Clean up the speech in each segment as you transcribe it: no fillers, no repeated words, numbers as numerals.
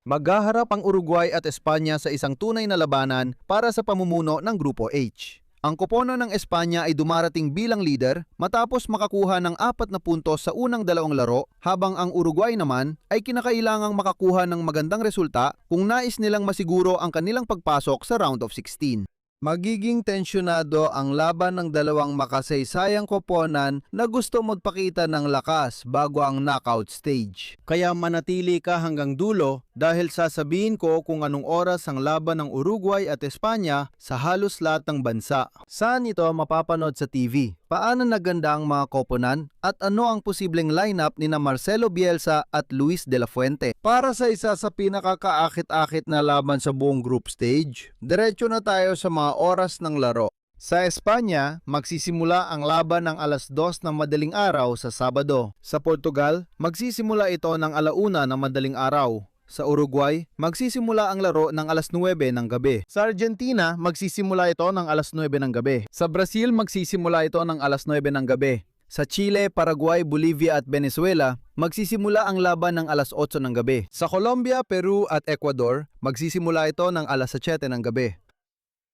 Maghaharap ang Uruguay at Espanya sa isang tunay na labanan para sa pamumuno ng Grupo H. Ang koponan ng Espanya ay dumarating bilang leader matapos makakuha ng 4 na puntos sa unang 2 laro, habang ang Uruguay naman ay kinakailangang makakuha ng magandang resulta kung nais nilang masiguro ang kanilang pagpasok sa round of 16. Magiging tensyonado ang laban ng dalawang makasaysayang koponan na gusto magpakita ng lakas bago ang knockout stage. Kaya manatili ka hanggang dulo dahil sasabihin ko kung anong oras ang laban ng Uruguay at Espanya sa halos lahat ng bansa. Saan ito mapapanood sa TV? Paano naganda ang mga koponan? At ano ang posibleng lineup ni Marcelo Bielsa at Luis de la Fuente? Para sa isa sa pinakakaakit-akit na laban sa buong group stage, diretso na tayo sa mga oras ng laro. Sa Espanya, magsisimula ang laban ng alas 2 ng madaling araw sa Sabado. Sa Portugal, magsisimula ito ng 1:00 ng madaling araw. Sa Uruguay, magsisimula ang laro ng alas 9 ng gabi. Sa Argentina, magsisimula ito ng alas 9 ng gabi. Sa Brazil, magsisimula ito ng alas 9 ng gabi. Sa Chile, Paraguay, Bolivia at Venezuela, magsisimula ang laban ng alas 8 ng gabi. Sa Colombia, Peru at Ecuador, magsisimula ito ng alas 7 ng gabi.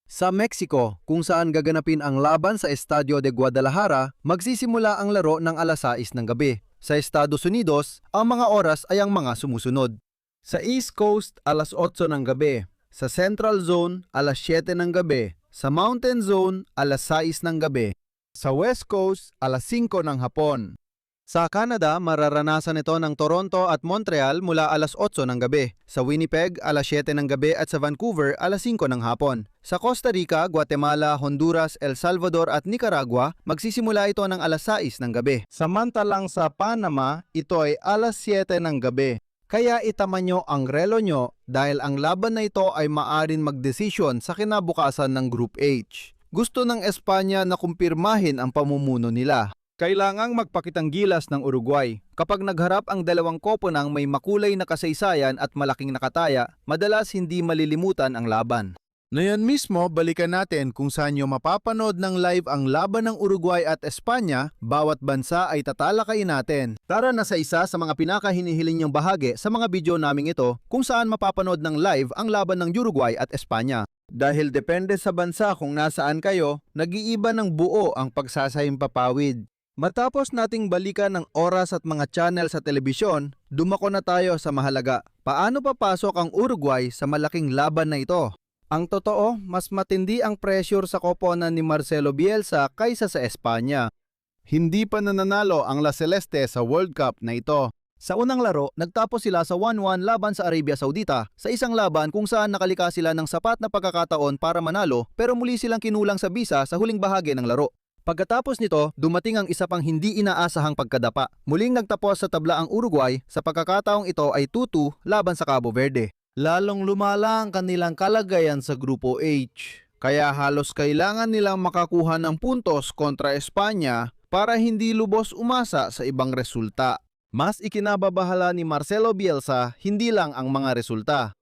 Sa Mexico, kung saan gaganapin ang laban sa Estadio de Guadalajara, magsisimula ang laro ng alas 6 ng gabi. Sa Estados Unidos, ang mga oras ay ang mga sumusunod. Sa East Coast, alas 8 ng gabi. Sa Central Zone, alas 7 ng gabi. Sa Mountain Zone, alas 6 ng gabi. Sa West Coast, alas 5 ng hapon. Sa Canada, mararanasan ito ng Toronto at Montreal mula alas 8 ng gabi. Sa Winnipeg, alas 7 ng gabi at sa Vancouver, alas 5 ng hapon. Sa Costa Rica, Guatemala, Honduras, El Salvador at Nicaragua, magsisimula ito ng alas 6 ng gabi. Samantalang sa Panama, ito ay alas 7 ng gabi. Kaya itama nyo ang relo nyo dahil ang laban na ito ay maaring magdesisyon sa kinabukasan ng Group H. Gusto ng Espanya na kumpirmahin ang pamumuno nila. Kailangang magpakitang gilas ng Uruguay. Kapag nagharap ang dalawang koponang may makulay na kasaysayan at malaking nakataya, madalas hindi malilimutan ang laban. Ngayon mismo, balikan natin kung saan nyo mapapanood ng live ang laban ng Uruguay at Espanya. Bawat bansa ay tatalakayin natin. Tara na sa isa sa mga pinakahinihiling niyong bahagi sa mga video naming ito kung saan mapapanood ng live ang laban ng Uruguay at Espanya. Dahil depende sa bansa kung nasaan kayo, nag-iiba ng buo ang pagsasahimpapawid. Matapos nating balikan ng oras at mga channel sa telebisyon, dumako na tayo sa mahalaga. Paano papasok ang Uruguay sa malaking laban na ito? Ang totoo, mas matindi ang pressure sa koponan ni Marcelo Bielsa kaysa sa Espanya. Hindi pa nananalo ang La Celeste sa World Cup na ito. Sa unang laro, nagtapos sila sa 1-1 laban sa Arabia Saudita sa isang laban kung saan nakalika sila ng sapat na pagkakataon para manalo pero muli silang kinulang sa bisa sa huling bahagi ng laro. Pagkatapos nito, dumating ang isa pang hindi inaasahang pagkadapa. Muling nagtapos sa tabla ang Uruguay, sa pagkakataong ito ay 2-2 laban sa Cabo Verde. Lalong lumala ang kanilang kalagayan sa Grupo H. Kaya halos kailangan nilang makakuha ng puntos kontra Espanya para hindi lubos umasa sa ibang resulta. Mas ikinababahala ni Marcelo Bielsa hindi lang ang mga resulta.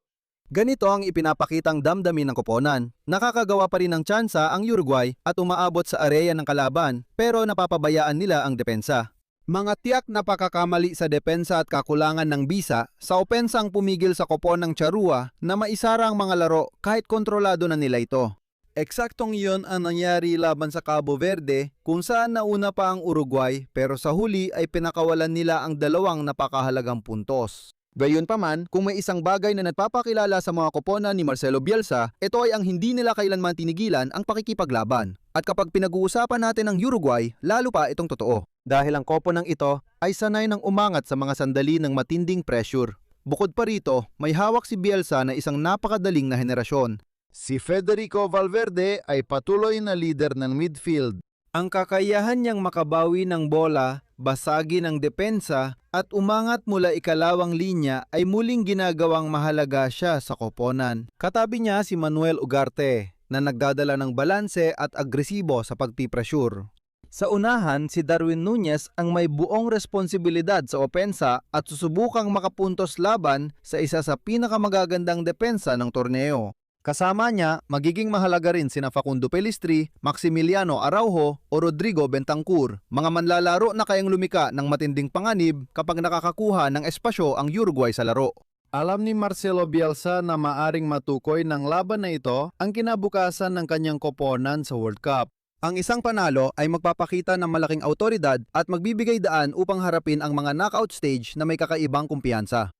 Ganito ang ipinapakitang damdamin ng koponan. Nakakagawa pa rin ng tsansa ang Uruguay at umaabot sa areya ng kalaban pero napapabayaan nila ang depensa. Mga tiyak na pagkakamali sa depensa at kakulangan ng bisa sa opensa ang pumigil sa kopon ng Charrua na maisara ang mga laro kahit kontrolado na nila ito. Eksaktong iyon ang nangyari laban sa Cabo Verde kung saan nauna pa ang Uruguay pero sa huli ay pinakawalan nila ang dalawang napakahalagang puntos. Gayunpaman, kung may isang bagay na nagpapakilala sa mga koponan ni Marcelo Bielsa, ito ay ang hindi nila kailanman tinigilan ang pakikipaglaban. At kapag pinag-uusapan natin ang Uruguay, lalo pa itong totoo. Dahil ang koponang ito ay sanay ng umangat sa mga sandali ng matinding pressure. Bukod pa rito, may hawak si Bielsa na isang napakadaling na henerasyon. Si Federico Valverde ay patuloy na leader ng midfield. Ang kakayahan niyang makabawi ng bola, basagin ang depensa at umangat mula ikalawang linya ay muling ginagawang mahalaga siya sa koponan. Katabi niya si Manuel Ugarte na nagdadala ng balanse at agresibo sa pagpipressure. Sa unahan, si Darwin Núñez ang may buong responsibilidad sa opensa at susubukang makapuntos laban sa isa sa pinakamagagandang depensa ng torneo. Kasama niya, magiging mahalaga rin sina Facundo Pellistri, Maximiliano Araujo o Rodrigo Bentancur, mga manlalaro na kayang lumika ng matinding panganib kapag nakakakuha ng espasyo ang Uruguay sa laro. Alam ni Marcelo Bielsa na maaring matukoy ng laban na ito ang kinabukasan ng kanyang koponan sa World Cup. Ang isang panalo ay magpapakita ng malaking awtoridad at magbibigay daan upang harapin ang mga knockout stage na may kakaibang kumpiyansa.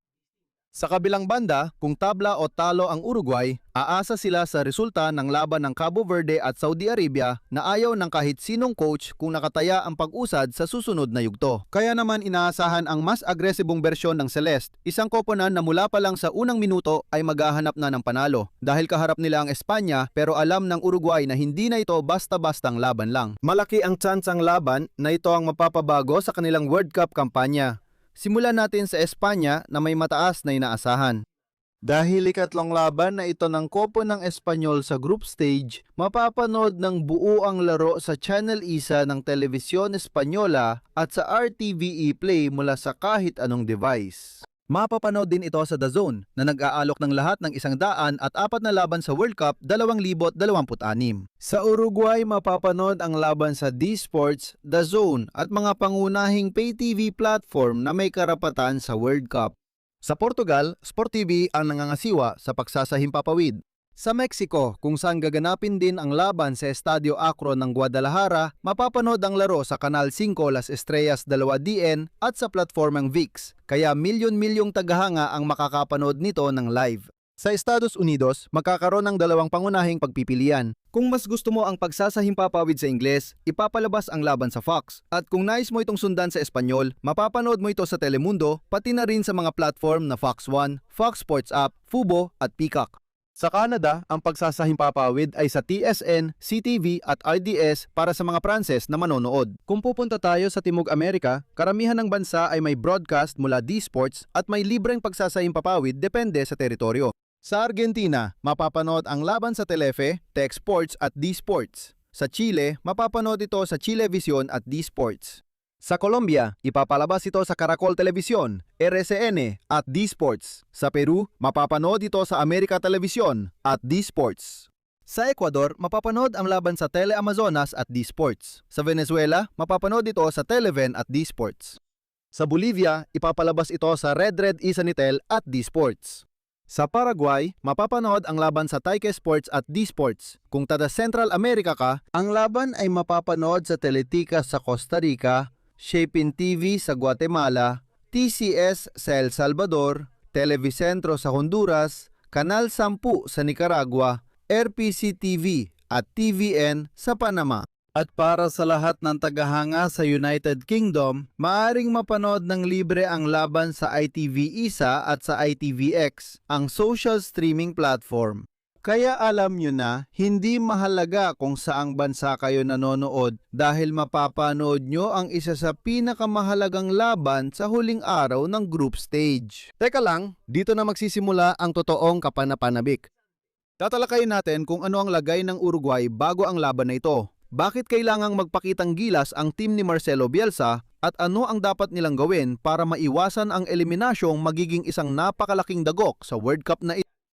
Sa kabilang banda, kung tabla o talo ang Uruguay, aasa sila sa resulta ng laban ng Cabo Verde at Saudi Arabia na ayaw ng kahit sinong coach kung nakataya ang pag-usad sa susunod na yugto. Kaya naman inaasahan ang mas agresibong bersyon ng Celeste, isang koponan na mula pa lang sa unang minuto ay maghahanap na ng panalo. Dahil kaharap nila ang Espanya pero alam ng Uruguay na hindi na ito basta-bastang laban lang. Malaki ang tsansang laban na ito ang mapapabago sa kanilang World Cup kampanya. Simulan natin sa Espanya na may mataas na inaasahan. Dahil ikatlong laban na ito ng Kopo ng Espanyol sa group stage, mapapanood ng buo ang laro sa Channel Isa ng Telebisyon Espanyola at sa RTVE Play mula sa kahit anong device. Mapapanood din ito sa DAZN na nag-aalok ng lahat ng 104 na laban sa World Cup 2026. Sa Uruguay, mapapanood ang laban sa D-Sports, DAZN at mga pangunahing pay TV platform na may karapatan sa World Cup. Sa Portugal, Sport TV ang nangangasiwa sa pagsasahimpapawid. Sa Mexico, kung saan gaganapin din ang laban sa Estadio Akron ng Guadalajara, mapapanood ang laro sa Canal 5 Las Estrellas 2DN at sa platformang ViX, kaya milyon-milyong tagahanga ang makakapanood nito ng live. Sa Estados Unidos, magkakaroon ng dalawang pangunahing pagpipilian. Kung mas gusto mo ang pagsasahimpapawid sa Ingles, ipapalabas ang laban sa Fox. At kung nais mo itong sundan sa Espanyol, mapapanood mo ito sa Telemundo, pati na rin sa mga platform na Fox One, Fox Sports App, Fubo at Peacock. Sa Canada, ang pagsasahimpapawid ay sa TSN, CTV at RDS para sa mga Pranses na manonood. Kung pupunta tayo sa Timog Amerika, karamihan ng bansa ay may broadcast mula D-Sports at may libreng pagsasahimpapawid depende sa teritoryo. Sa Argentina, mapapanood ang laban sa Telefe, Tech Sports at D-Sports. Sa Chile, mapapanood ito sa Chilevisión at D-Sports. Sa Colombia, ipapalabas ito sa Caracol Televisión, RCN at D-Sports. Sa Peru, mapapanood ito sa America Televisión at D-Sports. Sa Ecuador, mapapanood ang laban sa Teleamazonas at D-Sports. Sa Venezuela, mapapanood ito sa Televen at D-Sports. Sa Bolivia, ipapalabas ito sa Red Isanitel at D-Sports. Sa Paraguay, mapapanood ang laban sa Taike Sports at D-Sports. Kung taga Central America ka, ang laban ay mapapanood sa Teletica sa Costa Rica, Shapin TV sa Guatemala, TCS sa El Salvador, Televicentro sa Honduras, Canal 10 sa Nicaragua, RPC TV at TVN sa Panama. At para sa lahat ng tagahanga sa United Kingdom, maaaring mapanood ng libre ang laban sa ITV Isa at sa ITVX, ang social streaming platform. Kaya alam nyo na, hindi mahalaga kung saang bansa kayo nanonood dahil mapapanood nyo ang isa sa pinakamahalagang laban sa huling araw ng group stage. Teka lang, dito na magsisimula ang totoong kapanapanabik. Tatalakayin natin kung ano ang lagay ng Uruguay bago ang laban na ito. Bakit kailangang magpakitang gilas ang team ni Marcelo Bielsa at ano ang dapat nilang gawin para maiwasan ang eliminasyong magiging isang napakalaking dagok sa World Cup na ito.